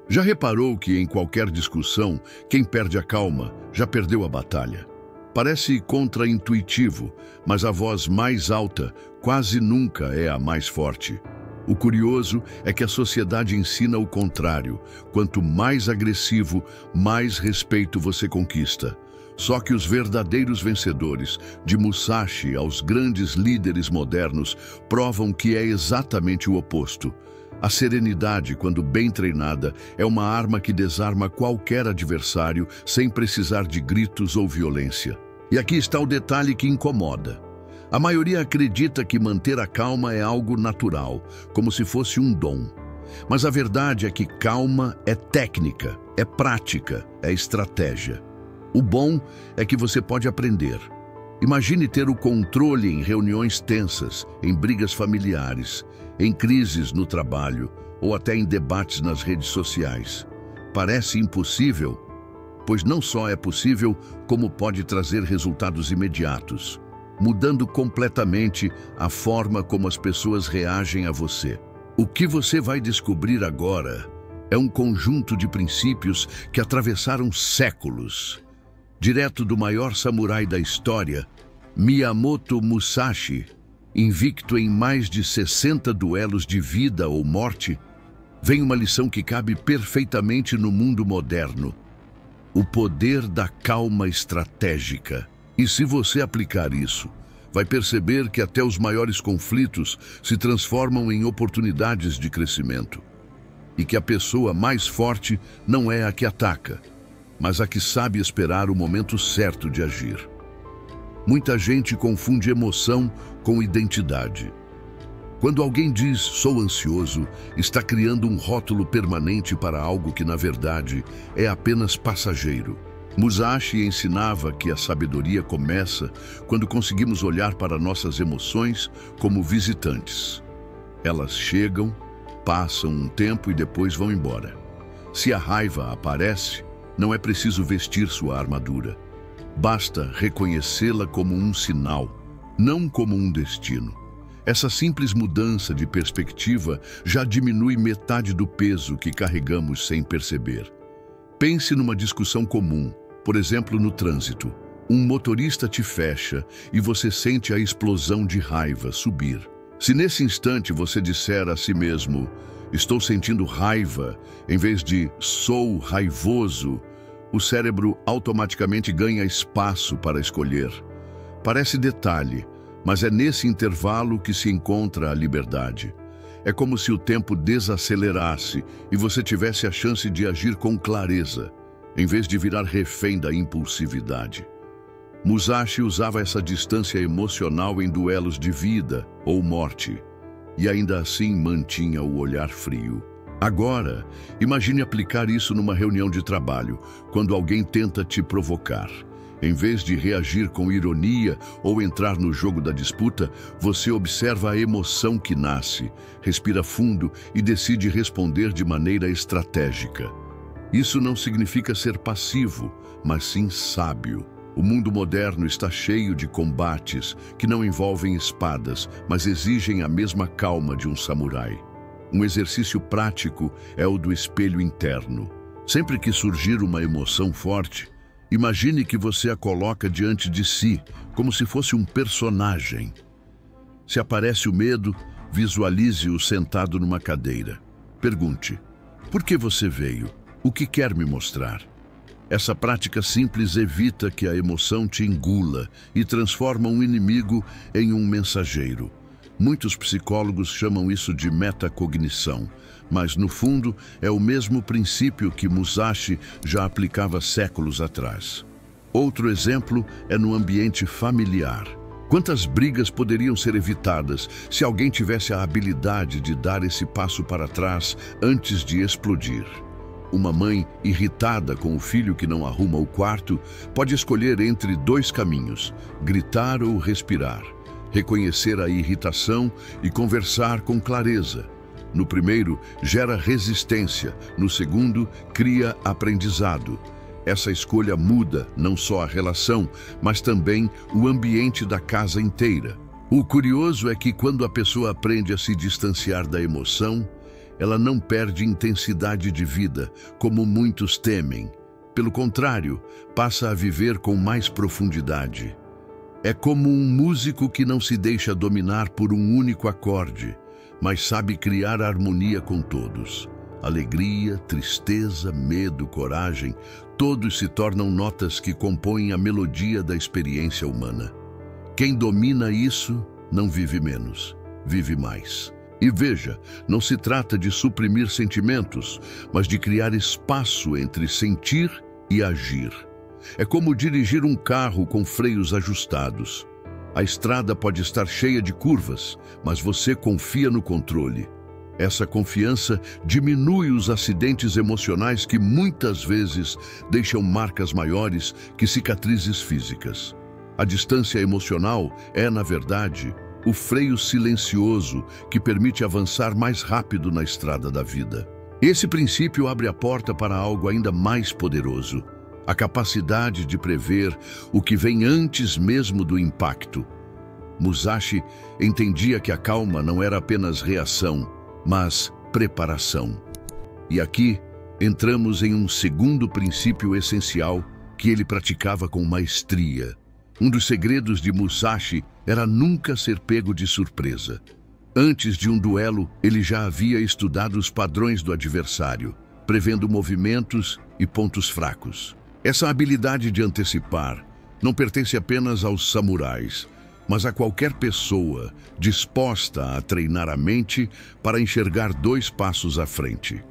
Já reparou que em qualquer discussão, quem perde a calma já perdeu a batalha? Parece contraintuitivo, mas a voz mais alta quase nunca é a mais forte. O curioso é que a sociedade ensina o contrário. Quanto mais agressivo, mais respeito você conquista. Só que os verdadeiros vencedores, de Musashi aos grandes líderes modernos, provam que é exatamente o oposto. A serenidade, quando bem treinada, é uma arma que desarma qualquer adversário sem precisar de gritos ou violência. E aqui está o detalhe que incomoda. A maioria acredita que manter a calma é algo natural, como se fosse um dom. Mas a verdade é que calma é técnica, é prática, é estratégia. O bom é que você pode aprender. Imagine ter o controle em reuniões tensas, em brigas familiares, em crises no trabalho ou até em debates nas redes sociais. Parece impossível? Pois não só é possível, como pode trazer resultados imediatos, mudando completamente a forma como as pessoas reagem a você. O que você vai descobrir agora é um conjunto de princípios que atravessaram séculos. Direto do maior samurai da história, Miyamoto Musashi, invicto em mais de 60 duelos de vida ou morte, vem uma lição que cabe perfeitamente no mundo moderno: o poder da calma estratégica. E se você aplicar isso, vai perceber que até os maiores conflitos se transformam em oportunidades de crescimento. E que a pessoa mais forte não é a que ataca, mas a que sabe esperar o momento certo de agir. Muita gente confunde emoção com identidade. Quando alguém diz "sou ansioso", está criando um rótulo permanente para algo que, na verdade, é apenas passageiro. Musashi ensinava que a sabedoria começa quando conseguimos olhar para nossas emoções como visitantes. Elas chegam, passam um tempo e depois vão embora. Se a raiva aparece, não é preciso vestir sua armadura. Basta reconhecê-la como um sinal, não como um destino. Essa simples mudança de perspectiva já diminui metade do peso que carregamos sem perceber. Pense numa discussão comum, por exemplo, no trânsito. Um motorista te fecha e você sente a explosão de raiva subir. Se nesse instante você disser a si mesmo "estou sentindo raiva", em vez de "sou raivoso", o cérebro automaticamente ganha espaço para escolher. Parece detalhe, mas é nesse intervalo que se encontra a liberdade. É como se o tempo desacelerasse e você tivesse a chance de agir com clareza, em vez de virar refém da impulsividade. Musashi usava essa distância emocional em duelos de vida ou morte, e ainda assim mantinha o olhar frio. Agora, imagine aplicar isso numa reunião de trabalho, quando alguém tenta te provocar. Em vez de reagir com ironia ou entrar no jogo da disputa, você observa a emoção que nasce, respira fundo e decide responder de maneira estratégica. Isso não significa ser passivo, mas sim sábio. O mundo moderno está cheio de combates que não envolvem espadas, mas exigem a mesma calma de um samurai. Um exercício prático é o do espelho interno. Sempre que surgir uma emoção forte, imagine que você a coloca diante de si, como se fosse um personagem. Se aparece o medo, visualize-o sentado numa cadeira. Pergunte: por que você veio? O que quer me mostrar? Essa prática simples evita que a emoção te engula e transforma um inimigo em um mensageiro. Muitos psicólogos chamam isso de metacognição, mas no fundo é o mesmo princípio que Musashi já aplicava séculos atrás. Outro exemplo é no ambiente familiar. Quantas brigas poderiam ser evitadas se alguém tivesse a habilidade de dar esse passo para trás antes de explodir? Uma mãe irritada com o filho que não arruma o quarto pode escolher entre dois caminhos: gritar ou respirar, reconhecer a irritação e conversar com clareza. No primeiro, gera resistência, no segundo, cria aprendizado. Essa escolha muda não só a relação, mas também o ambiente da casa inteira. O curioso é que quando a pessoa aprende a se distanciar da emoção, ela não perde intensidade de vida, como muitos temem. Pelo contrário, passa a viver com mais profundidade. É como um músico que não se deixa dominar por um único acorde, mas sabe criar harmonia com todos. Alegria, tristeza, medo, coragem, todos se tornam notas que compõem a melodia da experiência humana. Quem domina isso não vive menos, vive mais. E veja, não se trata de suprimir sentimentos, mas de criar espaço entre sentir e agir. É como dirigir um carro com freios ajustados. A estrada pode estar cheia de curvas, mas você confia no controle. Essa confiança diminui os acidentes emocionais que muitas vezes deixam marcas maiores que cicatrizes físicas. A distância emocional é, na verdade, o freio silencioso que permite avançar mais rápido na estrada da vida. Esse princípio abre a porta para algo ainda mais poderoso: a capacidade de prever o que vem antes mesmo do impacto. Musashi entendia que a calma não era apenas reação, mas preparação. E aqui entramos em um segundo princípio essencial que ele praticava com maestria. Um dos segredos de Musashi era nunca ser pego de surpresa. Antes de um duelo, ele já havia estudado os padrões do adversário, prevendo movimentos e pontos fracos. Essa habilidade de antecipar não pertence apenas aos samurais, mas a qualquer pessoa disposta a treinar a mente para enxergar 2 passos à frente.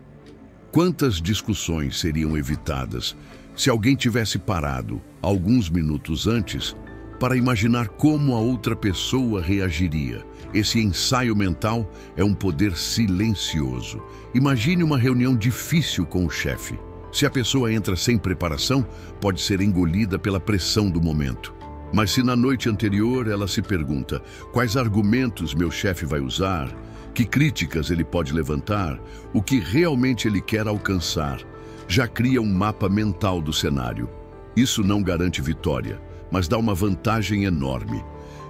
Quantas discussões seriam evitadas se alguém tivesse parado, alguns minutos antes, para imaginar como a outra pessoa reagiria? Esse ensaio mental é um poder silencioso. Imagine uma reunião difícil com o chefe. Se a pessoa entra sem preparação, pode ser engolida pela pressão do momento. Mas se na noite anterior ela se pergunta: quais argumentos meu chefe vai usar, que críticas ele pode levantar, o que realmente ele quer alcançar, já cria um mapa mental do cenário. Isso não garante vitória, mas dá uma vantagem enorme.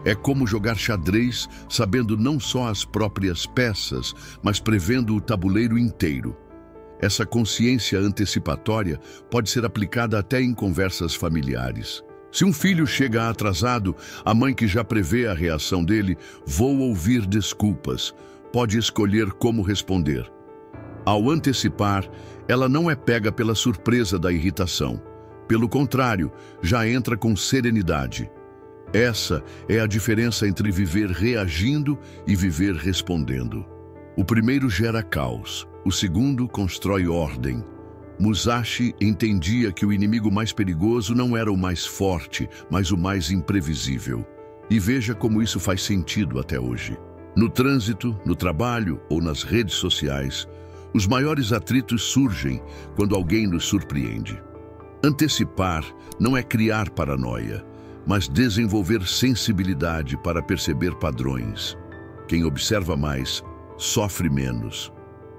É como jogar xadrez sabendo não só as próprias peças, mas prevendo o tabuleiro inteiro. Essa consciência antecipatória pode ser aplicada até em conversas familiares. Se um filho chega atrasado, a mãe, que já prevê a reação dele: vou ouvir desculpas, pode escolher como responder. Ao antecipar, ela não é pega pela surpresa da irritação. Pelo contrário, já entra com serenidade. Essa é a diferença entre viver reagindo e viver respondendo. O primeiro gera caos, o segundo constrói ordem. Musashi entendia que o inimigo mais perigoso não era o mais forte, mas o mais imprevisível. E veja como isso faz sentido até hoje. No trânsito, no trabalho ou nas redes sociais, os maiores atritos surgem quando alguém nos surpreende. Antecipar não é criar paranoia, mas desenvolver sensibilidade para perceber padrões. Quem observa mais, sofre menos.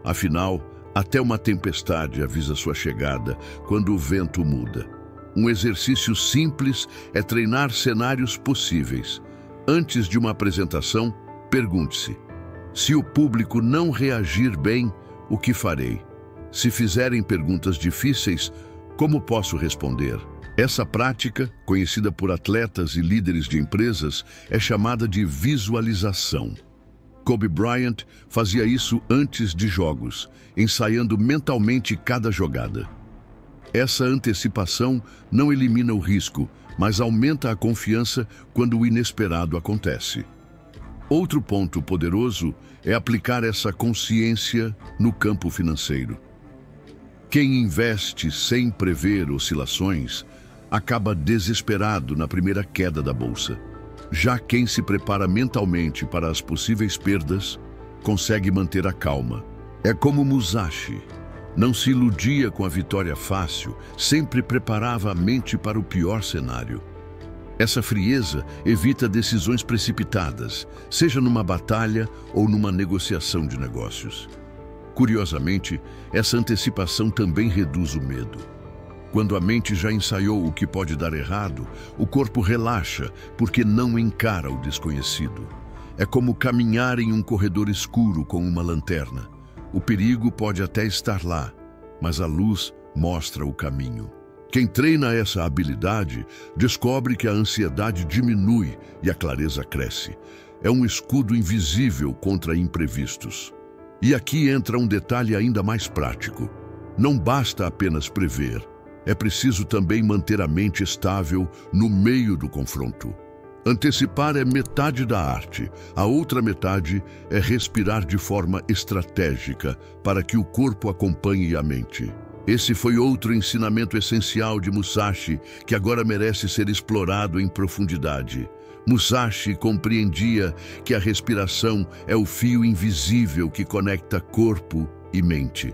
Afinal, até uma tempestade avisa sua chegada quando o vento muda. Um exercício simples é treinar cenários possíveis. Antes de uma apresentação, pergunte-se: se o público não reagir bem, o que farei? Se fizerem perguntas difíceis, como posso responder? Essa prática, conhecida por atletas e líderes de empresas, é chamada de visualização. Kobe Bryant fazia isso antes de jogos, ensaiando mentalmente cada jogada. Essa antecipação não elimina o risco, mas aumenta a confiança quando o inesperado acontece. Outro ponto poderoso é aplicar essa consciência no campo financeiro. Quem investe sem prever oscilações acaba desesperado na primeira queda da bolsa. Já quem se prepara mentalmente para as possíveis perdas consegue manter a calma. É como Musashi. Não se iludia com a vitória fácil, sempre preparava a mente para o pior cenário. Essa frieza evita decisões precipitadas, seja numa batalha ou numa negociação de negócios. Curiosamente, essa antecipação também reduz o medo. Quando a mente já ensaiou o que pode dar errado, o corpo relaxa porque não encara o desconhecido. É como caminhar em um corredor escuro com uma lanterna. O perigo pode até estar lá, mas a luz mostra o caminho. Quem treina essa habilidade descobre que a ansiedade diminui e a clareza cresce. É um escudo invisível contra imprevistos. E aqui entra um detalhe ainda mais prático. Não basta apenas prever. É preciso também manter a mente estável no meio do confronto. Antecipar é metade da arte. A outra metade é respirar de forma estratégica para que o corpo acompanhe a mente. Esse foi outro ensinamento essencial de Musashi, que agora merece ser explorado em profundidade. Musashi compreendia que a respiração é o fio invisível que conecta corpo e mente.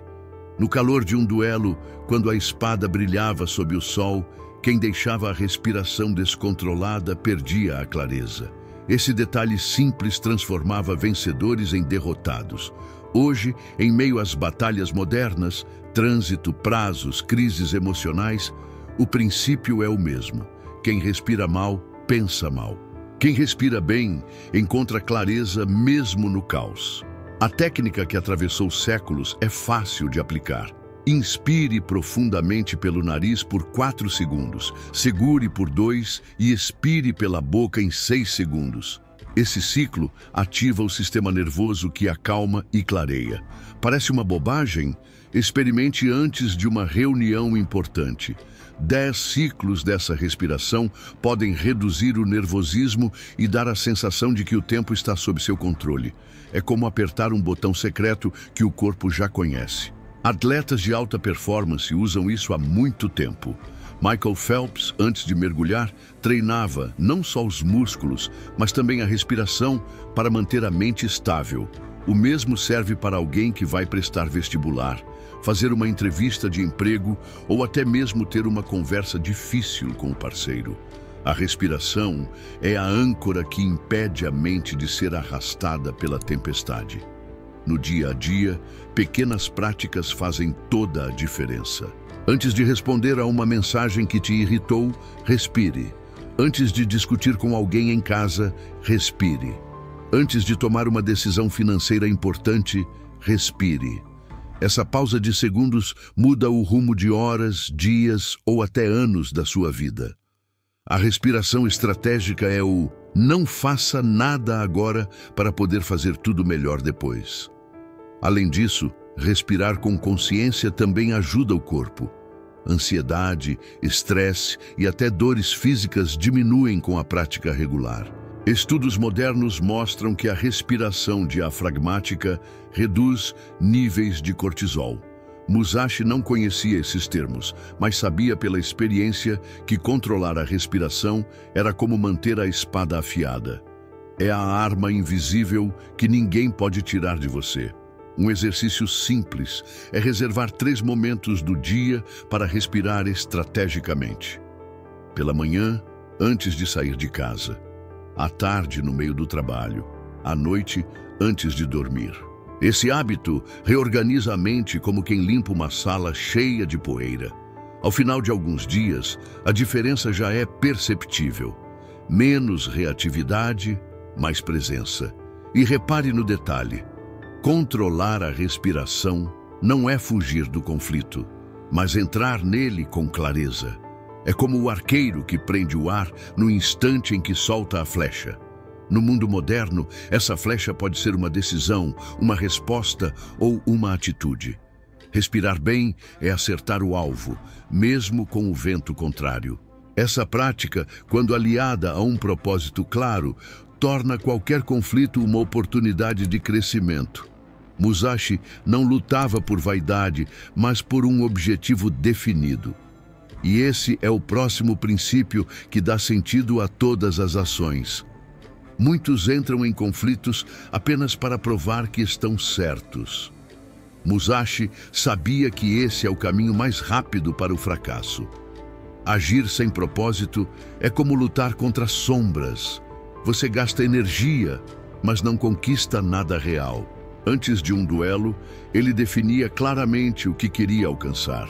No calor de um duelo, quando a espada brilhava sob o sol, quem deixava a respiração descontrolada perdia a clareza. Esse detalhe simples transformava vencedores em derrotados. Hoje, em meio às batalhas modernas, trânsito, prazos, crises emocionais, o princípio é o mesmo. Quem respira mal, pensa mal. Quem respira bem, encontra clareza mesmo no caos. A técnica que atravessou séculos é fácil de aplicar. Inspire profundamente pelo nariz por 4 segundos, segure por 2 e expire pela boca em 6 segundos. Esse ciclo ativa o sistema nervoso que acalma e clareia. Parece uma bobagem? Experimente antes de uma reunião importante. 10 ciclos dessa respiração podem reduzir o nervosismo e dar a sensação de que o tempo está sob seu controle. É como apertar um botão secreto que o corpo já conhece. Atletas de alta performance usam isso há muito tempo. Michael Phelps, antes de mergulhar, treinava não só os músculos, mas também a respiração para manter a mente estável. O mesmo serve para alguém que vai prestar vestibular, fazer uma entrevista de emprego ou até mesmo ter uma conversa difícil com o parceiro. A respiração é a âncora que impede a mente de ser arrastada pela tempestade. No dia a dia, pequenas práticas fazem toda a diferença. Antes de responder a uma mensagem que te irritou, respire. Antes de discutir com alguém em casa, respire. Antes de tomar uma decisão financeira importante, respire. Essa pausa de segundos muda o rumo de horas, dias ou até anos da sua vida. A respiração estratégica é o não faça nada agora para poder fazer tudo melhor depois. Além disso, respirar com consciência também ajuda o corpo. Ansiedade, estresse e até dores físicas diminuem com a prática regular. Estudos modernos mostram que a respiração diafragmática reduz níveis de cortisol. Musashi não conhecia esses termos, mas sabia pela experiência que controlar a respiração era como manter a espada afiada. É a arma invisível que ninguém pode tirar de você. Um exercício simples é reservar 3 momentos do dia para respirar estrategicamente. Pela manhã, antes de sair de casa. À tarde, no meio do trabalho. À noite, antes de dormir. Esse hábito reorganiza a mente como quem limpa uma sala cheia de poeira. Ao final de alguns dias, a diferença já é perceptível. Menos reatividade, mais presença. E repare no detalhe. Controlar a respiração não é fugir do conflito, mas entrar nele com clareza. É como o arqueiro que prende o ar no instante em que solta a flecha. No mundo moderno, essa flecha pode ser uma decisão, uma resposta ou uma atitude. Respirar bem é acertar o alvo, mesmo com o vento contrário. Essa prática, quando aliada a um propósito claro, torna qualquer conflito uma oportunidade de crescimento. Musashi não lutava por vaidade, mas por um objetivo definido. E esse é o próximo princípio que dá sentido a todas as ações. Muitos entram em conflitos apenas para provar que estão certos. Musashi sabia que esse é o caminho mais rápido para o fracasso. Agir sem propósito é como lutar contra sombras. Você gasta energia, mas não conquista nada real. Antes de um duelo, ele definia claramente o que queria alcançar.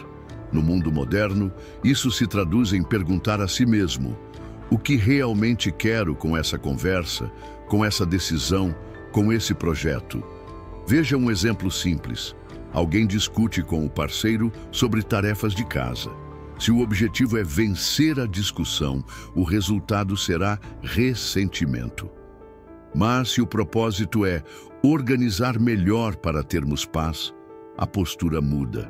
No mundo moderno, isso se traduz em perguntar a si mesmo: o que realmente quero com essa conversa, com essa decisão, com esse projeto? Veja um exemplo simples. Alguém discute com o parceiro sobre tarefas de casa. Se o objetivo é vencer a discussão, o resultado será ressentimento. Mas se o propósito é organizar melhor para termos paz, a postura muda.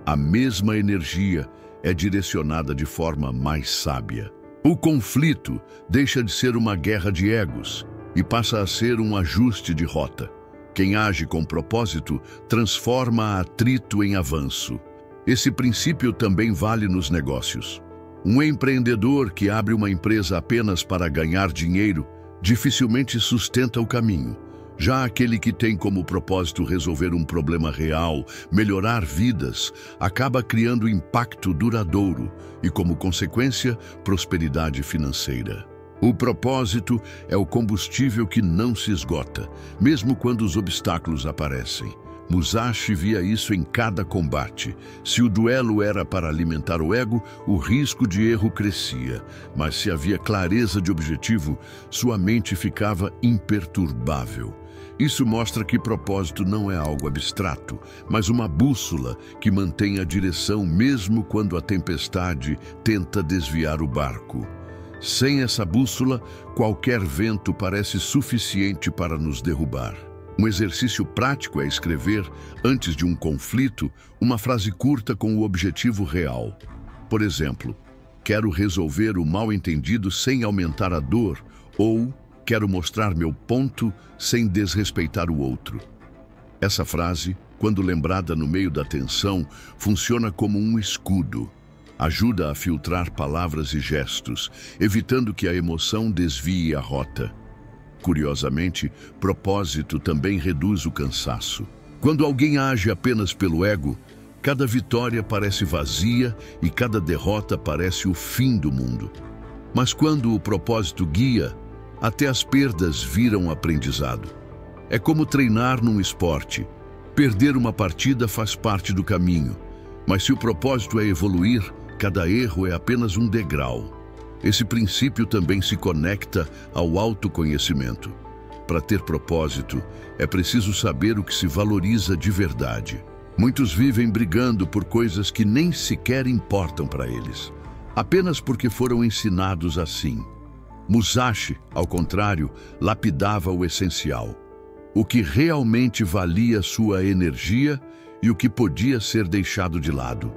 A mesma energia é direcionada de forma mais sábia. O conflito deixa de ser uma guerra de egos e passa a ser um ajuste de rota. Quem age com propósito transforma atrito em avanço. Esse princípio também vale nos negócios. Um empreendedor que abre uma empresa apenas para ganhar dinheiro dificilmente sustenta o caminho. Já aquele que tem como propósito resolver um problema real, melhorar vidas, acaba criando impacto duradouro e, como consequência, prosperidade financeira. O propósito é o combustível que não se esgota, mesmo quando os obstáculos aparecem. Musashi via isso em cada combate. Se o duelo era para alimentar o ego, o risco de erro crescia. Mas se havia clareza de objetivo, sua mente ficava imperturbável. Isso mostra que propósito não é algo abstrato, mas uma bússola que mantém a direção mesmo quando a tempestade tenta desviar o barco. Sem essa bússola, qualquer vento parece suficiente para nos derrubar. Um exercício prático é escrever, antes de um conflito, uma frase curta com o objetivo real. Por exemplo, quero resolver o mal-entendido sem aumentar a dor, ou quero mostrar meu ponto sem desrespeitar o outro. Essa frase, quando lembrada no meio da tensão, funciona como um escudo. Ajuda a filtrar palavras e gestos, evitando que a emoção desvie a rota. Curiosamente, propósito também reduz o cansaço. Quando alguém age apenas pelo ego, cada vitória parece vazia e cada derrota parece o fim do mundo. Mas quando o propósito guia, até as perdas viram aprendizado. É como treinar num esporte. Perder uma partida faz parte do caminho, mas se o propósito é evoluir, cada erro é apenas um degrau. Esse princípio também se conecta ao autoconhecimento. Para ter propósito, é preciso saber o que se valoriza de verdade. Muitos vivem brigando por coisas que nem sequer importam para eles, apenas porque foram ensinados assim. Musashi, ao contrário, lapidava o essencial. O que realmente valia sua energia e o que podia ser deixado de lado.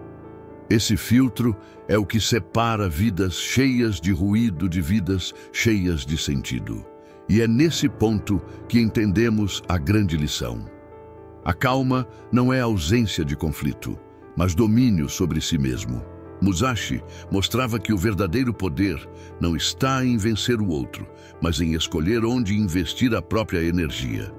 Esse filtro é o que separa vidas cheias de ruído de vidas cheias de sentido. E é nesse ponto que entendemos a grande lição. A calma não é ausência de conflito, mas domínio sobre si mesmo. Musashi mostrava que o verdadeiro poder não está em vencer o outro, mas em escolher onde investir a própria energia.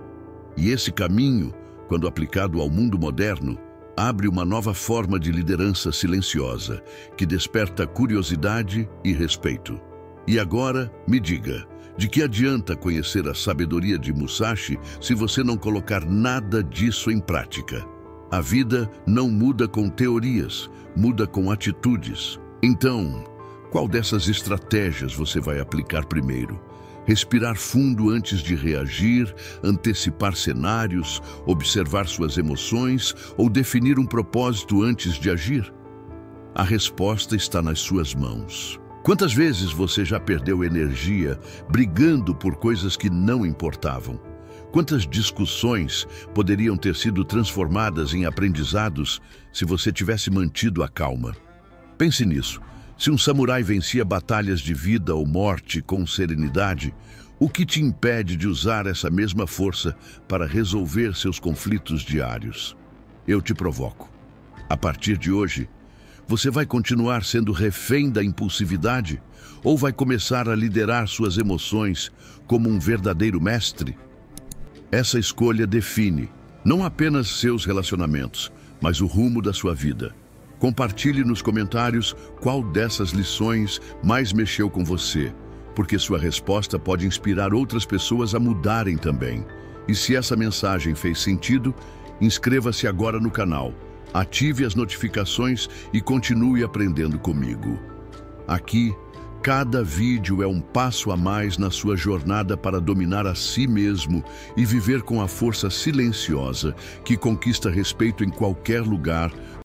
E esse caminho, quando aplicado ao mundo moderno, abre uma nova forma de liderança silenciosa, que desperta curiosidade e respeito. E agora, me diga, de que adianta conhecer a sabedoria de Musashi se você não colocar nada disso em prática? A vida não muda com teorias, muda com atitudes. Então, qual dessas estratégias você vai aplicar primeiro? Respirar fundo antes de reagir, antecipar cenários, observar suas emoções ou definir um propósito antes de agir? A resposta está nas suas mãos. Quantas vezes você já perdeu energia brigando por coisas que não importavam? Quantas discussões poderiam ter sido transformadas em aprendizados se você tivesse mantido a calma? Pense nisso. Se um samurai vencia batalhas de vida ou morte com serenidade, o que te impede de usar essa mesma força para resolver seus conflitos diários? Eu te provoco. A partir de hoje, você vai continuar sendo refém da impulsividade ou vai começar a liderar suas emoções como um verdadeiro mestre? Essa escolha define não apenas seus relacionamentos, mas o rumo da sua vida. Compartilhe nos comentários qual dessas lições mais mexeu com você, porque sua resposta pode inspirar outras pessoas a mudarem também. E se essa mensagem fez sentido, inscreva-se agora no canal, ative as notificações e continue aprendendo comigo. Aqui, Cada vídeo é um passo a mais na sua jornada para dominar a si mesmo e viver com a força silenciosa que conquista respeito em qualquer lugar,